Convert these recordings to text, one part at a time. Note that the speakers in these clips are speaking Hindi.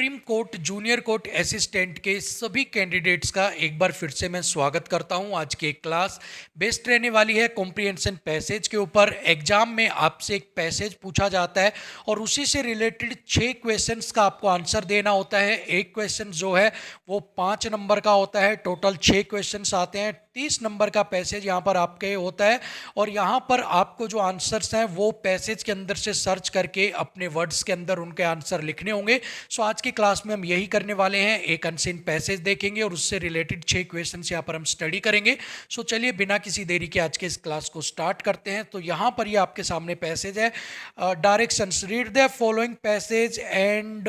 Supreme court junior court assistant के सभी कैंडिडेट्स का एक बार फिर से मैं स्वागत करता हूं। आज की एक क्लास बेस्ड रहने वाली है कॉम्प्रिहेंशन पैसेज के ऊपर। एग्जाम में आपसे एक पैसेज पूछा जाता है और उसी से रिलेटेड 6 क्वेश्चंस का आपको आंसर देना होता है। एक क्वेश्चन जो है वो 5 नंबर का होता है। टोटल 6 क्वेश्चंस आते हैं। 30 नंबर का पैसेज यहाँ पर आपके होता है और यहाँ पर आपको जो आंसर्स हैं वो पैसेज के अंदर से सर्च करके अपने वर्ड्स के अंदर उनके आंसर लिखने होंगे। सो आज की क्लास में हम यही करने वाले हैं, एक अनसीन पैसेज देखेंगे और उससे रिलेटेड 6 क्वेश्चंस यहाँ पर हम स्टडी करेंगे। सो चलिए बिना किसी देरी के आज के इस क्लास को स्टार्ट करते हैं। तो यहाँ पर ये आपके सामने पैसेज है। Directions, read the following passage and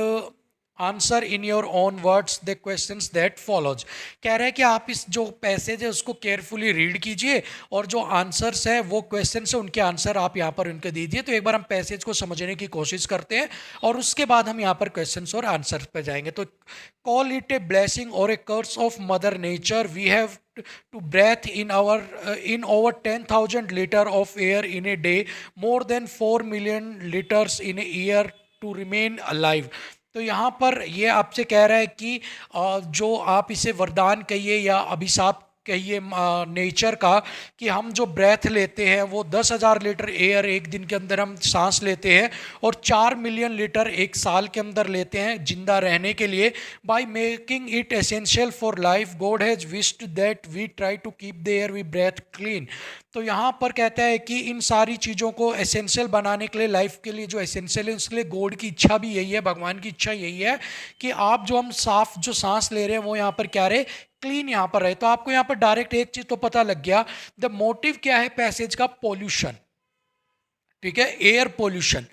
answer in your own words the questions that follows. कह रहा है कि आप इस जो पैसेज है उसको केयरफुली रीड कीजिए और जो आंसर्स है वो क्वेश्चंस है उनके आंसर आप यहाँ पर उनके दीजिए। तो एक बार हम पैसेज को समझने की कोशिश करते हैं और उसके बाद हम यहाँ पर क्वेश्चंस और आंसर्स पे जाएंगे। तो कॉल इट ए ब्लेसिंग और a curse of mother nature, we have to breathe in over 10,000 liter of air in a day, more than 4 million liters in a year to remain alive। तो यहाँ पर ये आपसे कह रहा है कि जो आप इसे वरदान कहिए या अभिशाप कहिए नेचर का, कि हम जो ब्रेथ लेते हैं वो 10,000 लीटर एयर एक दिन के अंदर हम सांस लेते हैं और 4 मिलियन लीटर एक साल के अंदर लेते हैं जिंदा रहने के लिए। By making it essential for life, God has wished that we try to keep the air we breathe clean. तो यहाँ पर कहता है कि इन सारी चीज़ों को एसेंशियल बनाने के लिए, लाइफ के लिए जो एसेंशियल है उसके लिए गॉड की इच्छा भी यही है, भगवान की इच्छा यही है कि आप जो हम साफ जो सांस ले रहे हैं वो यहाँ पर क्या रहे, क्लीन यहाँ पर रहे। तो आपको यहाँ पर डायरेक्ट एक चीज तो पता लग गया, द मोटिव क्या है पैसेज का, पोल्यूशन। ठीक है, एयर पोल्यूशन।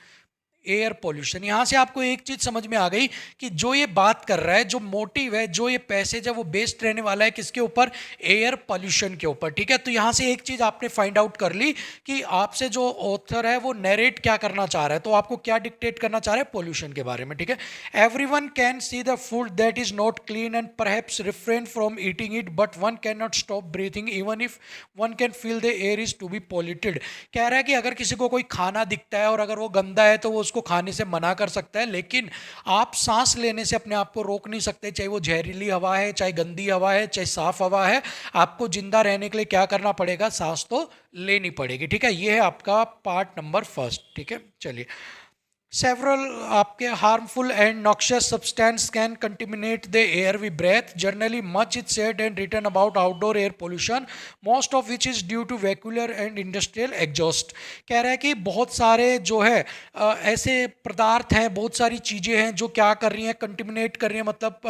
एयर पोल्यूशन, यहां से आपको एक चीज समझ में आ गई कि जो ये बात कर रहा है, जो मोटिव है, जो ये पैसेज है वो बेस्ड रहने वाला है किसके ऊपर, एयर पोल्यूशन के ऊपर। ठीक है, तो यहां से एक चीज आपने फाइंड आउट कर ली कि आपसे जो ऑथर है वो नरेट क्या करना चाह रहा है, तो आपको क्या डिक्टेट करना चाह रहा है, पोल्यूशन के बारे में। ठीक है, everyone can see the food that is not clean and perhaps refrain from eating it, but one can not stop breathing even if one can feel the air is to be polluted. कह रहा है कि अगर किसी को कोई खाना दिखता है और अगर वो गंदा है तो वो को खाने से मना कर सकता है, लेकिन आप सांस लेने से अपने आप को रोक नहीं सकते, चाहे वो जहरीली हवा है, चाहे गंदी हवा है, चाहे साफ हवा है। आपको जिंदा रहने के लिए क्या करना पड़ेगा, सांस तो लेनी पड़ेगी। ठीक है, ये है आपका पार्ट नंबर फर्स्ट। ठीक है, चलिए। Several आपके harmful and noxious substance can contaminate the air we breathe. Generally, much is said and written about outdoor air pollution, most of which is due to vehicular and industrial exhaust. कह रहा है कि बहुत सारे जो है ऐसे पदार्थ हैं, बहुत सारी चीज़ें हैं जो क्या कर रही हैं, कंटिमिनेट कर रही हैं, मतलब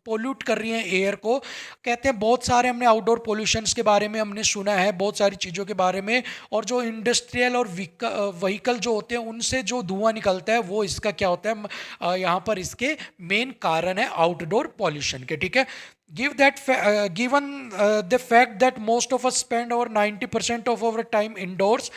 पोल्यूट कर रही हैं एयर को। कहते हैं बहुत सारे हमने आउटडोर पोल्यूशंस के बारे में हमने सुना है, बहुत सारी चीज़ों के बारे में, और जो इंडस्ट्रियल और व्हीकल जो होते हैं उनसे जो धुआं निकलता है वो इसका क्या होता है, यहाँ पर इसके मेन कारण है आउटडोर पॉल्यूशन के। ठीक है, given the fact that most of us spend over 90% of our time indoors,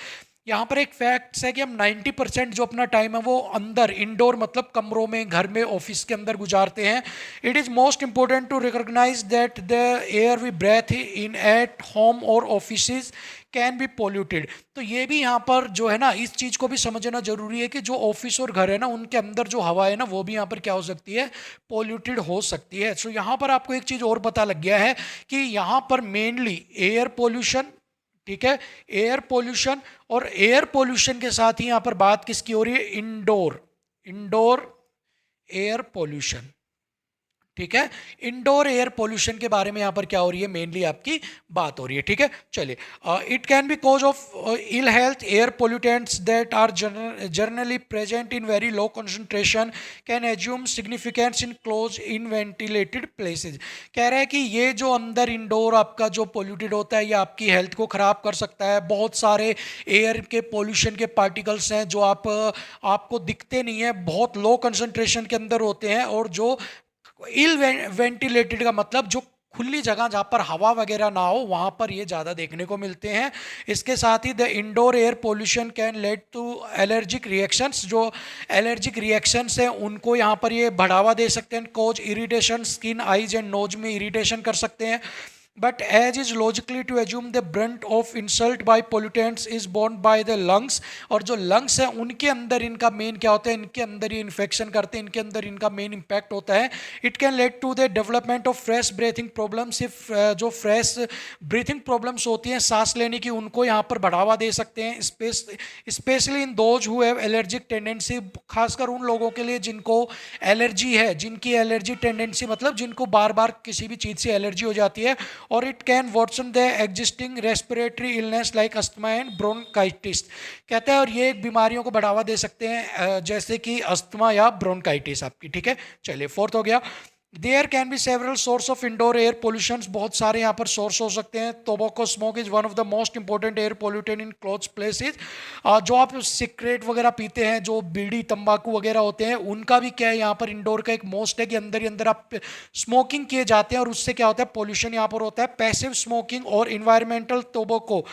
यहाँ पर एक फैक्ट है कि हम 90% जो अपना टाइम है वो अंदर, इंडोर मतलब कमरों में, घर में, ऑफिस के अंदर गुजारते हैं। It is most important to recognise that the air we breathe in at home और ऑफिस कैन बी पोल्यूटेड। तो ये भी यहाँ पर जो है ना, इस चीज़ को भी समझना जरूरी है कि जो ऑफिस और घर है ना उनके अंदर जो हवा है ना वो भी यहाँ पर क्या हो सकती है, पोल्यूटेड हो सकती है। सो यहाँ पर आपको एक चीज़ और पता लग गया है कि यहाँ पर मेनली एयर पोल्यूशन, ठीक है, एयर पोल्यूशन, और एयर पोल्यूशन के साथ ही यहां पर बात किसकी हो रही है, इंडोर एयर पोल्यूशन। ठीक है, इंडोर एयर पोल्यूशन के बारे में यहां पर क्या हो रही है, मेनली आपकी बात हो रही है। ठीक है, चलिए। It can be cause of ill health, air pollutants that are generally present in very low concentration can assume significance in close in ventilated places. कह रहा है कि ये जो अंदर इंडोर आपका जो पोल्यूटेड होता है ये आपकी हेल्थ को खराब कर सकता है। बहुत सारे एयर के पोल्यूशन के पार्टिकल्स हैं जो आपको दिखते नहीं है, बहुत लो कंसंट्रेशन के अंदर होते हैं, और जो इल वेंटिलेटेड का मतलब जो खुली जगह जहाँ पर हवा वगैरह ना हो वहाँ पर ये ज़्यादा देखने को मिलते हैं। इसके साथ ही the indoor air pollution can lead to allergic reactions, जो एलर्जिक रिएक्शंस हैं उनको यहाँ पर ये बढ़ावा दे सकते हैं। Cause irritation, skin, eyes and nose में इरिटेशन कर सकते हैं। but as is logically to assume the brunt of insult by pollutants is borne by the lungs, और जो lungs है उनके अंदर इनका मेन क्या होता है, इनके अंदर ये इन्फेक्शन करते हैं, इनके अंदर इनका मेन इम्पैक्ट होता है. It can lead to the development of fresh breathing problems. If जो फ्रेश ब्रीथिंग प्रॉब्लम्स होती हैं सांस लेने की, उनको यहाँ पर बढ़ावा दे सकते हैं, specially in those who have allergic tendency, खासकर उन लोगों के लिए जिनको एलर्जी है, जिनकी एलर्जी टेंडेंसी मतलब जिनको बार बार किसी भी चीज़ से एलर्जी हो जाती है. और it can worsen the existing respiratory illness like asthma and bronchitis. कहते हैं और ये एक बीमारियों को बढ़ावा दे सकते हैं जैसे कि अस्थमा या ब्रोंकाइटिस आपकी. ठीक है, चलिए फोर्थ हो गया. There can be several source of indoor air pollution. बहुत सारे यहाँ पर सोर्स हो सकते हैं. Tobacco smoke is one of the most important air pollutant in close places. जो आप सिगरेट वगैरह पीते हैं, जो बीड़ी तंबाकू वगैरह होते हैं, उनका भी क्या है यहाँ पर इंडोर का एक मोस्ट है कि अंदर ही अंदर आप स्मोकिंग किए जाते हैं और उससे क्या होता है, पोल्यूशन यहाँ पर होता है. पैसिव स्मोकिंग और environmental tobacco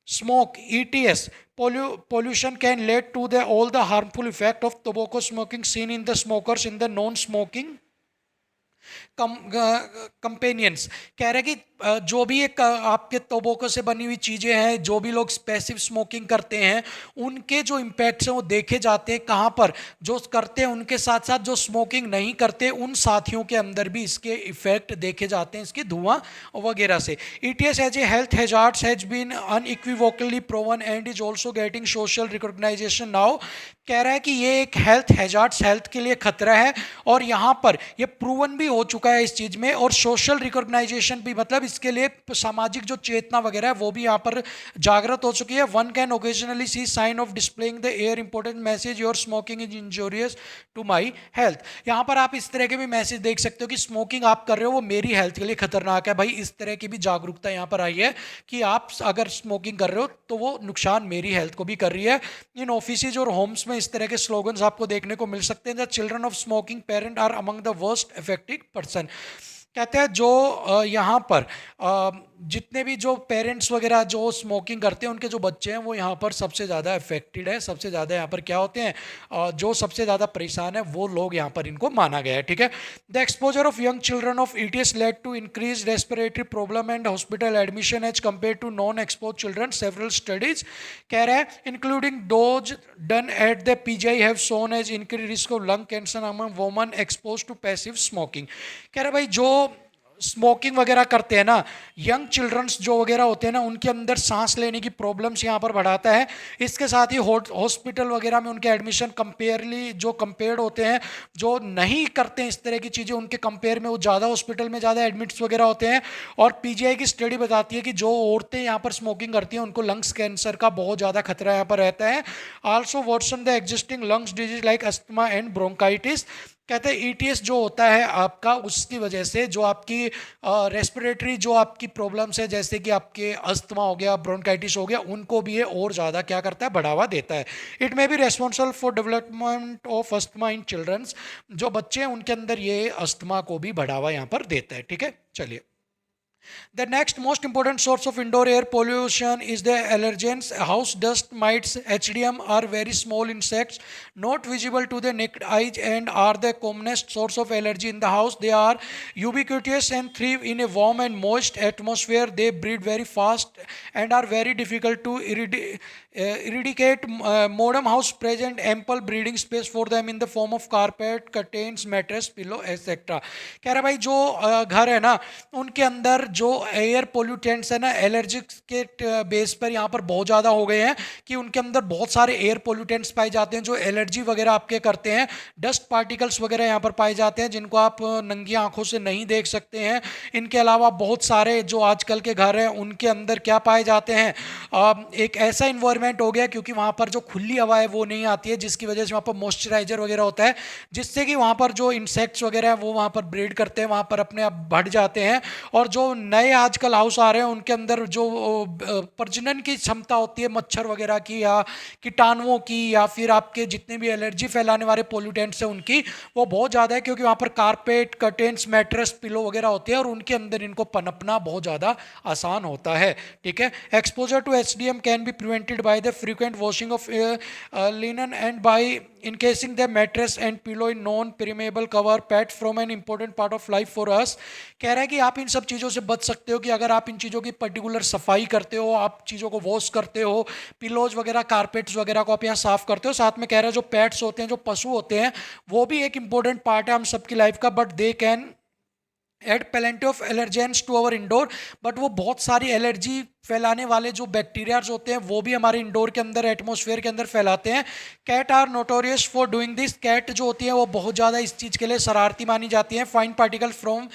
smoke ETS pollution can lead to the all the harmful effect of tobacco smoking seen in the smokers in the non-smoking companions. कह रहे कि जो भी एक आपके टोबैको से बनी हुई चीज़ें हैं, जो भी लोग पैसिव स्मोकिंग करते हैं, उनके जो इम्पैक्ट्स हैं वो देखे जाते हैं. कहाँ पर? जो करते हैं उनके साथ साथ जो स्मोकिंग नहीं करते उन साथियों के अंदर भी इसके इफेक्ट देखे जाते हैं, इसके धुआं वगैरह से. ETS as a health hazards has been unequivocally proven and is also getting social recognisation now. कह रहा है कि ये एक हेल्थ हैजार्ड्स, हेल्थ के लिए खतरा है और यहाँ पर ये प्रूवन भी हो चुका है इस चीज़ में, और सोशल रिकॉग्नाइजेशन भी, मतलब इसके लिए सामाजिक जो चेतना वगैरह है वो भी यहाँ पर जागृत हो चुकी है. One can occasionally see sign of displaying the air important message your smoking is injurious to my health. यहाँ पर आप इस तरह के भी मैसेज देख सकते हो कि स्मोकिंग आप कर रहे हो वो मेरी हेल्थ के लिए खतरनाक है. भाई इस तरह की भी जागरूकता यहाँ पर आई है कि आप अगर स्मोकिंग कर रहे हो तो वो नुकसान मेरी हेल्थ को भी कर रही है. इन ऑफिसेज और होम्स में इस तरह के स्लोगन्स आपको देखने को मिल सकते हैं. The children of smoking parent are among the worst affected person. कहते हैं जो यहाँ पर जितने भी जो पेरेंट्स वगैरह जो स्मोकिंग करते हैं उनके जो बच्चे हैं वो यहाँ पर सबसे ज़्यादा अफेक्टेड है. सबसे ज़्यादा यहाँ पर क्या होते हैं, जो सबसे ज़्यादा परेशान है वो लोग यहाँ पर इनको माना गया है. ठीक है. The exposure of young children of ETS led to increase respiratory problem and hospital admission as compare to non expose children. Several studies कह रहे हैं including those done at the PGI have shown as increase risk of lung cancer among women expose to passive smoking. कह रहे भाई जो स्मोकिंग वगैरह करते हैं ना, यंग चिल्ड्रंस जो वगैरह होते हैं ना, उनके अंदर सांस लेने की प्रॉब्लम्स यहाँ पर बढ़ाता है. इसके साथ ही हॉस्पिटल वगैरह में उनके एडमिशन कंपेयरली जो कंपेयर्ड होते हैं, जो नहीं करते हैं इस तरह की चीज़ें, उनके कंपेयर में वो ज़्यादा हॉस्पिटल में ज़्यादा एडमिट्स वगैरह होते हैं. और PGI की स्टडी बताती है कि जो औरतें यहाँ पर स्मोकिंग करती हैं उनको लंग्स कैंसर का बहुत ज़्यादा खतरा यहाँ पर रहता है. Also worsen the existing lungs disease like asthma and bronchitis. कहते हैं ETS जो होता है आपका, उसकी वजह से जो आपकी रेस्पिरेटरी जो आपकी प्रॉब्लम्स है, जैसे कि आपके अस्थमा हो गया, ब्रोंकाइटिस हो गया, उनको भी ये और ज़्यादा क्या करता है, बढ़ावा देता है. It may be responsible for development of asthma in childrens. जो बच्चे हैं उनके अंदर ये अस्थमा को भी बढ़ावा यहाँ पर देता है. ठीक है, चलिए. The next most important source of indoor air pollution is the allergens. House dust mites, HDM, are very small insects not visible to the naked eyes and are the commonest source of allergy in the house. They are ubiquitous and thrive in a warm and moist atmosphere. They breed very fast and are very difficult to eradicate. Modern house present ample breeding space for them in the form of carpet, curtains, mattress, pillow, etc. कह रहा भाई जो घर है ना, उनके अंदर जो एयर पोल्यूटेंट्स है ना, एलर्जिक के बेस पर यहाँ पर बहुत ज़्यादा हो गए हैं कि उनके अंदर बहुत सारे एयर पोल्यूटेंट्स पाए जाते हैं जो एलर्जी वगैरह आपके करते हैं. डस्ट पार्टिकल्स वगैरह यहाँ पर पाए जाते हैं जिनको आप नंगी आंखों से नहीं देख सकते हैं. इनके अलावा बहुत सारे जो आजकल के घर हैं उनके अंदर क्या पाए जाते हैं, एक ऐसा इन्वायरमेंट हो गया क्योंकि वहाँ पर जो खुली हवा है वो नहीं आती है, जिसकी वजह से वहाँ पर मॉइस्चराइजर वगैरह होता है, जिससे कि वहाँ पर जो इंसेक्ट्स वगैरह हैं वो वहाँ पर ब्रीड करते हैं, वहाँ पर अपने आप बढ़ जाते हैं. और जो नए आजकल हाउस आ रहे हैं उनके अंदर जो प्रजनन की क्षमता होती है मच्छर वगैरह की या कीटाणुओं की या फिर आपके जितने भी एलर्जी फैलाने वाले पोल्यूटेंट्स हैं उनकी, वो बहुत ज़्यादा है क्योंकि वहाँ पर कारपेट, कर्टेन्स, मैट्रेस, पिलो वगैरह होते हैं और उनके अंदर इनको पनपना बहुत ज़्यादा आसान होता है. ठीक है. Exposure to HDM can be prevented by the frequent washing of linen and by encasing the mattress and pillow in non-permeable cover. Pet from an important part of life for us. कह रहा है कि आप इन सब चीज़ों से बच बच सकते हो कि अगर आप इन चीज़ों की पर्टिकुलर सफाई करते हो, आप चीज़ों को वॉश करते हो, पिलोज वगैरह, कारपेट्स वगैरह को आप यहाँ साफ करते हो। साथ में कह रहे हैं जो पेट्स होते हैं, जो पशु होते हैं, वो भी एक इंपॉर्टेंट पार्ट है हम सबकी लाइफ का, but they can add plenty of allergens to our indoor. But वो बहुत सारी एलर्जी फैलाने वाले जो बैक्टीरियाज होते हैं वो भी हमारे इंडोर के अंदर, एटमॉस्फेयर के अंदर फैलाते हैं। Cat are notorious for doing this. Cat जो होती है वो बहुत ज़्यादा इस चीज़ के लिए शरारती मानी जाती हैं। Fine particle from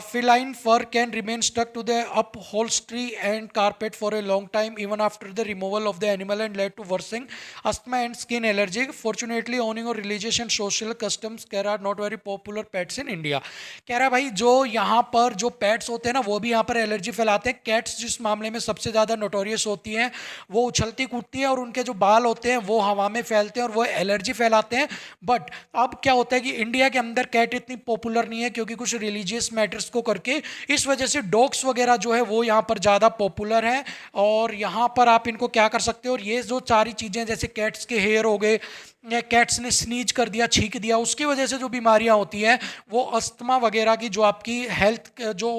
feline fur can remain stuck to the upholstery and carpet for a long time even after the removal of the animal and led to worsening asthma and skin allergy. Fortunately, owning or religious and social customs care are not very popular pets in India. कह रहा है भाई जो यहाँ पर जो पेट्स होते हैं ना वो भी यहाँ पर एलर्जी फैलाते हैं। कैट्स जिस मामले में सबसे ज़्यादा नोटोरियस होती हैं, वो उछलती कूदती है और उनके जो बाल होते हैं वो हवा में फैलते हैं और वो एलर्जी फैलाते हैं। बट अब क्या होता है कि इंडिया के अंदर कैट इतनी पॉपुलर नहीं है क्योंकि कुछ रिलीजियस मैटर्स को करके, इस वजह से डॉग्स वगैरह जो है वो यहाँ पर ज़्यादा पॉपुलर हैं। और यहाँ पर आप इनको क्या कर सकते हो, और ये जो सारी चीज़ें जैसे कैट्स के हेयर हो गए या कैट्स ने स्नीज कर दिया, छींक दिया, उसकी वजह से जो बीमारियां होती हैं वो अस्थमा वगैरह की, जो आपकी हेल्थ जो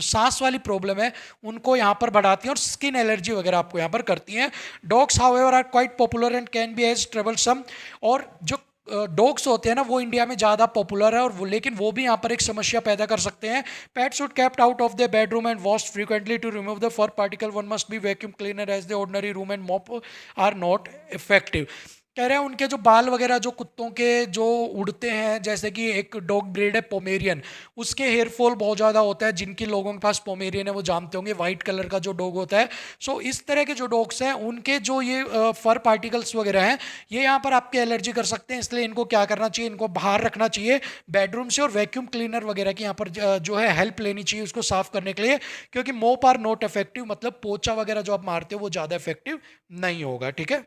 सांस वाली प्रॉब्लम है उनको यहाँ पर बढ़ाती हैं और स्किन एलर्जी वगैरह आपको यहाँ पर करती हैं। Dogs however are quite popular and can be as troublesome. और जो डॉग्स होते हैं ना वो इंडिया में ज़्यादा पॉपुलर है और वो, लेकिन वो भी यहाँ पर एक समस्या पैदा कर सकते हैं। Pet should kept out of the bedroom and washed frequently to remove the fur particle. One must be vacuum cleaner as the ordinary room and mop are not effective. कह रहे हैं उनके जो बाल वगैरह जो कुत्तों के जो उड़ते हैं, जैसे कि एक डॉग ब्रीड है पोमेरियन, उसके हेयर फॉल बहुत ज़्यादा होता है। जिनके लोगों के पास पोमेरियन है वो जानते होंगे, वाइट कलर का जो डॉग होता है। सो इस तरह के जो डॉग्स हैं उनके जो ये फर पार्टिकल्स वगैरह हैं ये यहाँ पर आपके एलर्जी कर सकते हैं। इसलिए इनको क्या करना चाहिए, इनको बाहर रखना चाहिए बेडरूम से और वैक्यूम क्लीनर वगैरह की यहाँ पर जो है हेल्प लेनी चाहिए उसको साफ करने के लिए, क्योंकि मोप आर नॉट इफेक्टिव, मतलब पोछा वगैरह जो आप मारते हो वो ज़्यादा इफेक्टिव नहीं होगा। ठीक है,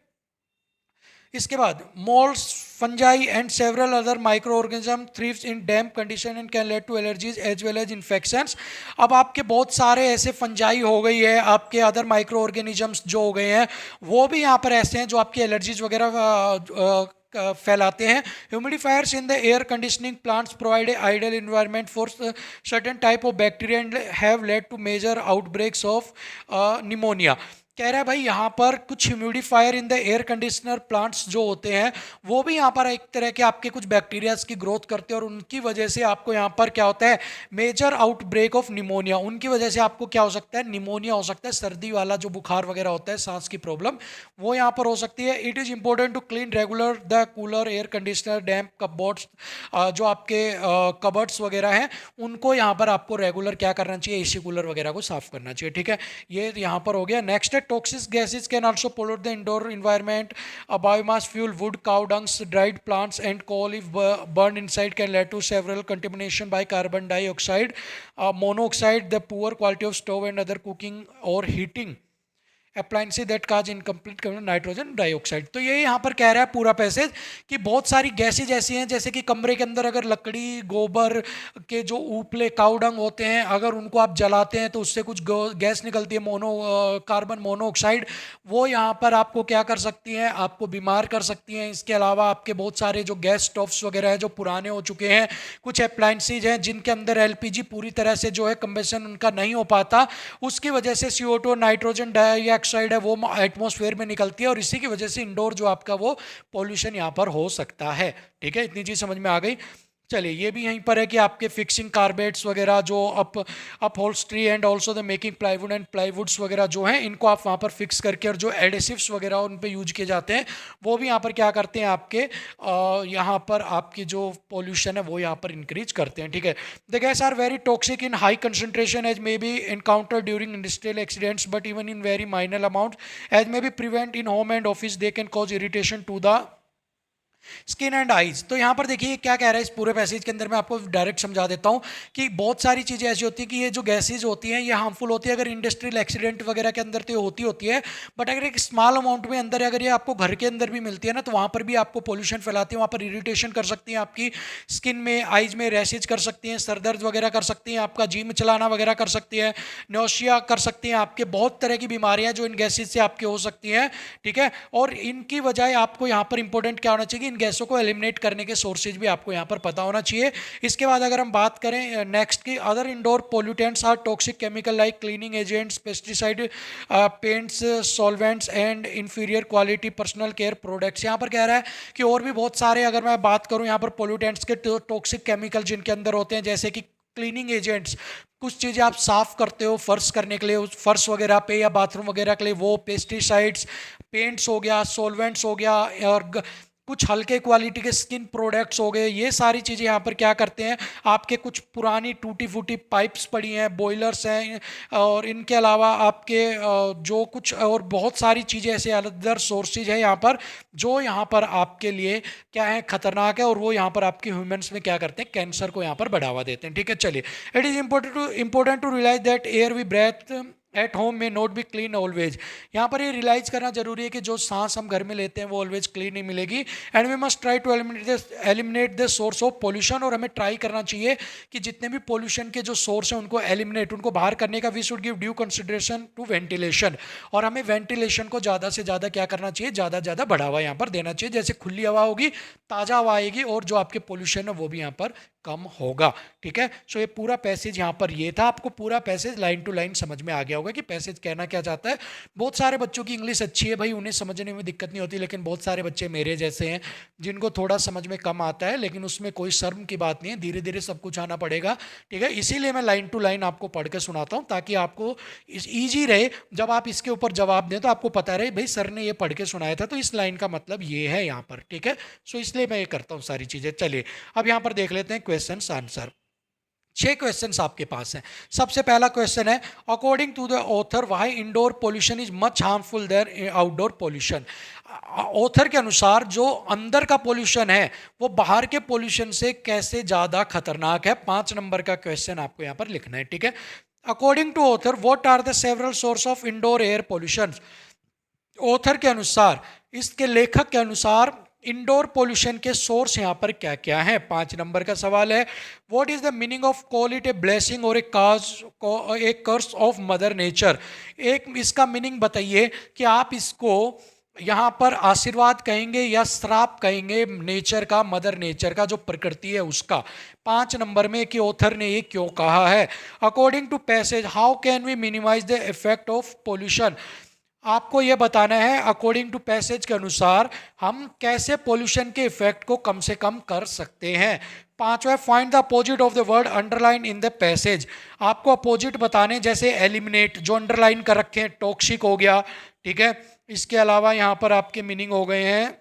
इसके बाद moulds, fungi and several other micro organism thrives in damp condition and can lead to allergies as well as infections. अब आपके बहुत सारे ऐसे फंजाई हो गई है, आपके अदर माइक्रो ऑर्गेनिजम्स जो हो गए हैं वो भी यहाँ पर ऐसे हैं जो आपकी एलर्जीज वगैरह फैलाते हैं। Humidifiers in the air conditioning plants provide a ideal environment for certain type of bacteria and have led to major outbreaks of pneumonia. कह रहा है भाई यहाँ पर कुछ humidifier in the air conditioner plants जो होते हैं वो भी यहाँ पर एक तरह के आपके कुछ बैक्टीरियाज की ग्रोथ करते हैं और उनकी वजह से आपको यहाँ पर क्या होता है, मेजर आउटब्रेक ऑफ निमोनिया। उनकी वजह से आपको क्या हो सकता है, निमोनिया हो सकता है, सर्दी वाला जो बुखार वगैरह होता है, सांस की प्रॉब्लम, वो यहाँ पर हो सकती है। It is important to clean regular the cooler, air conditioner, damp cupboards, जो आपके कबर्ड्स वगैरह हैं उनको यहाँ पर आपको रेगुलर क्या करना चाहिए, एसी कूलर वगैरह को साफ करना चाहिए। ठीक है, ये यहाँ पर हो गया। नेक्स्ट है toxic gases can also pollute the indoor environment. A biomass fuel, wood, cow dungs, dried plants and coal if burned inside can lead to several contamination by carbon dioxide, monoxide, the poor quality of stove and other cooking or heating appliances that cause incomplete nitrogen dioxide. तो ये यहाँ पर कह रहा है पूरा पैसेज कि बहुत सारी गैसेज ऐसी हैं जैसे कि कमरे के अंदर अगर लकड़ी, गोबर के जो ऊपले काउडंग होते हैं अगर उनको आप जलाते हैं तो उससे कुछ गैस निकलती है, कार्बन मोनोऑक्साइड, वो यहाँ पर आपको क्या कर सकती हैं, आपको बीमार कर सकती हैं। इसके अलावा आपके बहुत सारे जो गैस स्टोव्स वगैरह हैं जो पुराने हो चुके हैं, कुछ अप्लाइंसेज हैं जिनके अंदर एलपीजी पूरी तरह से जो है कंबेशन उनका नहीं हो पाता, उसकी वजह से CO2 नाइट्रोजन डाइऑक्साइड है वो एटमॉस्फेयर में निकलती है और इसी की वजह से इंडोर जो आपका वो पॉल्यूशन यहाँ पर हो सकता है। ठीक है, इतनी चीज समझ में आ गई। चलिए, ये भी यहीं पर है कि आपके फिक्सिंग कारपेट्स वगैरह जो upholstery and also the making plywood and प्लाईवुड्स वगैरह जो हैं इनको आप वहाँ पर फिक्स करके, और जो एडेसिव्स वगैरह उन पे यूज किए जाते हैं वो भी यहाँ पर क्या करते हैं, आपके यहाँ पर आपकी जो पॉल्यूशन है वो यहाँ पर इंक्रीज करते हैं। ठीक है, the gas are very toxic in high concentration as may be encounter during industrial accidents but even in very minor amount as may be prevent in home and office they can cause irritation to the skin and eyes. तो यहाँ पर देखिए क्या कह रहा है इस पूरे पैसेज के अंदर, मैं आपको डायरेक्ट समझा देता हूँ कि बहुत सारी चीज़ें ऐसी होती हैं कि ये जो गैसेज होती हैं ये हार्मफुल होती है अगर इंडस्ट्रियल एक्सीडेंट वगैरह के अंदर तो होती है, बट अगर एक स्मॉल अमाउंट में अंदर अगर ये आपको घर के अंदर भी मिलती है ना तो वहाँ पर भी आपको पोल्यूशन फैलाती है, वहाँ पर इरिटेशन कर सकती हैं, आपकी स्किन में, आइज में रैशेज कर सकती हैं, सरदर्द वगैरह कर सकती हैं, आपका जिम चलाना वगैरह कर सकती है, नौशिया कर सकती हैं, आपके बहुत तरह की बीमारियाँ जो इन गैसेज से आपके हो सकती हैं। ठीक है, और इनकी वजह आपको यहाँ पर इंपॉर्टेंट क्या होना चाहिए, इन गैसों को एलिमिनेट करने के सोर्सेज भी आपको यहाँ पर पता होना चाहिए। इसके बाद अगर हम बात करें नेक्स्ट की, other indoor pollutants are toxic chemical like cleaning agents, pesticide, paints, solvents and inferior quality personal care products. यहाँ पर कह रहा है कि और भी बहुत सारे, अगर मैं बात करूँ यहाँ पर पोल्यूटेंट्स के टॉक्सिक केमिकल जिनके अंदर होते हैं, जैसे कि क्लीनिंग एजेंट्स, कुछ चीज़ें आप साफ़ करते हो फर्श करने के लिए, उस फर्श वगैरह पे या बाथरूम वगैरह के लिए वो, पेस्टिसाइड्स, पेंट्स हो गया, सॉल्वेंट्स हो गया, और कुछ हल्के क्वालिटी के स्किन प्रोडक्ट्स हो गए। ये सारी चीज़ें यहाँ पर क्या करते हैं, आपके कुछ पुरानी टूटी फूटी पाइप्स पड़ी हैं, बॉयलर्स हैं, और इनके अलावा आपके जो कुछ और बहुत सारी चीज़ें ऐसे अदर सोर्सेज है यहाँ पर, जो यहाँ पर आपके लिए क्या है, खतरनाक है, और वो यहाँ पर आपके ह्यूमंस में क्या करते हैं, कैंसर को यहाँ पर बढ़ावा देते हैं। ठीक है, चलिए, it is important to realise that air we breathe at home may not be clean always. यहाँ पर ये रियलाइज करना जरूरी है कि जो सांस हम घर में लेते हैं वो ऑलवेज क्लीन नहीं मिलेगी, and we must try to eliminate the source of pollution. और हमें ट्राई करना चाहिए कि जितने भी पोल्यूशन के जो सोर्स हैं उनको एलिमिनेट, उनको बाहर करने का we should give due consideration to ventilation. और हमें वेंटिलेशन को ज़्यादा से ज़्यादा क्या करना चाहिए, ज़्यादा से ज़्यादा बढ़ावा यहाँ पर देना चाहिए। जैसे खुली हवा होगी, ताज़ा हवा आएगी, और जो आपके पोल्यूशन है वो भी यहाँ पर कम होगा। ठीक है, सो ये पूरा पैसेज यहाँ पर ये था, आपको पूरा पैसेज लाइन टू लाइन समझ में आ गया होगा कि पैसेज कहना क्या चाहता है। बहुत सारे बच्चों की इंग्लिश अच्छी है भाई, उन्हें समझने में दिक्कत नहीं होती, लेकिन बहुत सारे बच्चे मेरे जैसे हैं जिनको थोड़ा समझ में कम आता है, लेकिन उसमें कोई शर्म की बात नहीं है, धीरे धीरे सब कुछ आना पड़ेगा। ठीक है, इसीलिए मैं लाइन टू लाइन आपको पढ़ के सुनाता हूँ, ताकि आपको ईजी रहे, जब आप इसके ऊपर जवाब दें तो आपको पता रहे भाई सर ने ये पढ़ के सुनाया था तो इस लाइन का मतलब ये है यहाँ पर। ठीक है, सो इसलिए मैं ये करता हूँ सारी चीज़ें। चलिए अब यहाँ पर देख लेते हैं क्वेश्चन आंसर। 6 क्वेश्चंस आपके पास हैं। सबसे पहला क्वेश्चन है, according to the author why indoor pollution is much harmful than outdoor pollution. Author के अनुसार जो अंदर का पोल्यूशन है वो बाहर के पोल्यूशन से कैसे ज़्यादा खतरनाक है। 5 नंबर का क्वेश्चन आपको यहाँ पर लिखना है। ठीक है, according to author what are the several source of indoor air pollution. Author के अनुसार, इसके लेखक के अनुसार इंडोर पोल्यूशन के सोर्स यहाँ पर क्या क्या है। 5 नंबर का सवाल है, what is the meaning of call it a blessing और a curse of mother nature. एक इसका मीनिंग बताइए कि आप इसको यहाँ पर आशीर्वाद कहेंगे या श्राप कहेंगे नेचर का, मदर नेचर का, जो प्रकृति है उसका। 5 नंबर में कि ऑथर ने ये क्यों कहा है। According to passage how can we minimise the effect of pollution. आपको यह बताना है अकॉर्डिंग टू पैसेज के अनुसार हम कैसे पोल्यूशन के इफेक्ट को कम से कम कर सकते हैं। 5वां, find the opposite of the word underline in the passage. आपको अपोजिट बताने, जैसे एलिमिनेट जो अंडरलाइन कर रखे हैं, टॉक्सिक हो गया। ठीक है, इसके अलावा यहाँ पर आपके मीनिंग हो गए हैं,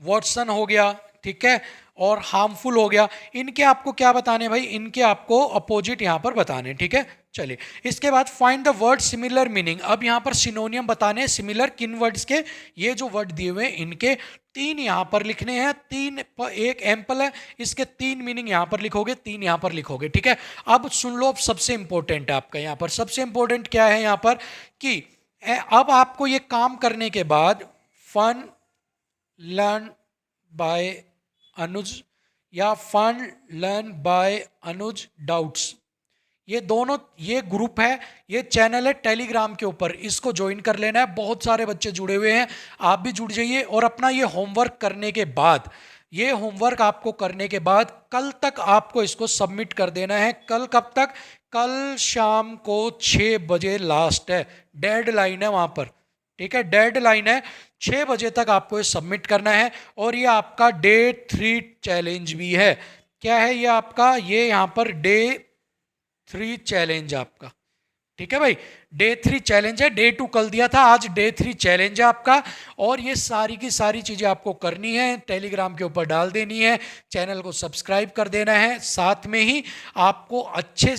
वॉटसन हो गया, ठीक है, और हार्मफुल हो गया। इनके आपको क्या बताने भाई, इनके आपको अपोजिट यहाँ पर बताने। ठीक है, चलिए इसके बाद find the word similar meaning. अब यहाँ पर सिनोनियम बताने, सिमिलर किन वर्ड्स के, ये जो वर्ड दिए हुए हैं इनके 3 यहाँ पर लिखने हैं। 3 एक एम्पल है, इसके 3 मीनिंग यहाँ पर लिखोगे, 3 यहाँ पर लिखोगे। ठीक है, अब सुन लो, अब सबसे इंपॉर्टेंट है आपका यहाँ पर, सबसे इंपॉर्टेंट क्या है यहाँ पर कि अब आपको ये काम करने के बाद फन लर्न बाय अनुज या fun learn by Anuj doubts, ये दोनों, ये ग्रुप है, ये चैनल है टेलीग्राम के ऊपर, इसको ज्वाइन कर लेना है। बहुत सारे बच्चे जुड़े हुए हैं, आप भी जुड़ जाइए। और अपना ये होमवर्क करने के बाद, ये होमवर्क आपको करने के बाद कल तक आपको इसको सबमिट कर देना है। कल कब तक, कल शाम को 6 बजे लास्ट है, डेडलाइन है वहाँ पर। ठीक है, डेडलाइन है, 6 बजे तक आपको ये सबमिट करना है। और ये आपका डे 3 चैलेंज भी है। क्या है ये आपका, ये यहाँ पर डे 3 चैलेंज आपका। ठीक है भाई, डे 3 चैलेंज है, डे 2 कल दिया था, आज डे 3 चैलेंज है आपका। और ये सारी की सारी चीज़ें आपको करनी है, टेलीग्राम के ऊपर डाल देनी है, चैनल को सब्सक्राइब कर देना है। साथ में ही आपको अच्छे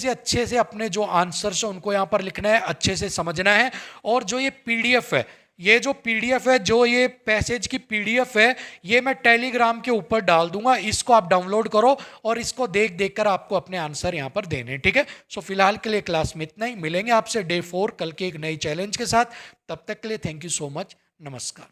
से अपने जो आंसर्स हैं उनको यहाँ पर लिखना है, अच्छे से समझना है। और जो ये पीडीएफ है, ये जो पीडीएफ है, जो ये पैसेज की पीडीएफ है, ये मैं टेलीग्राम के ऊपर डाल दूंगा, इसको आप डाउनलोड करो और इसको देख कर आपको अपने आंसर यहाँ पर देने। ठीक है, सो फिलहाल के लिए क्लास में इतना ही, मिलेंगे आपसे डे 4 कल के एक नई चैलेंज के साथ। तब तक के लिए थैंक यू सो मच, नमस्कार।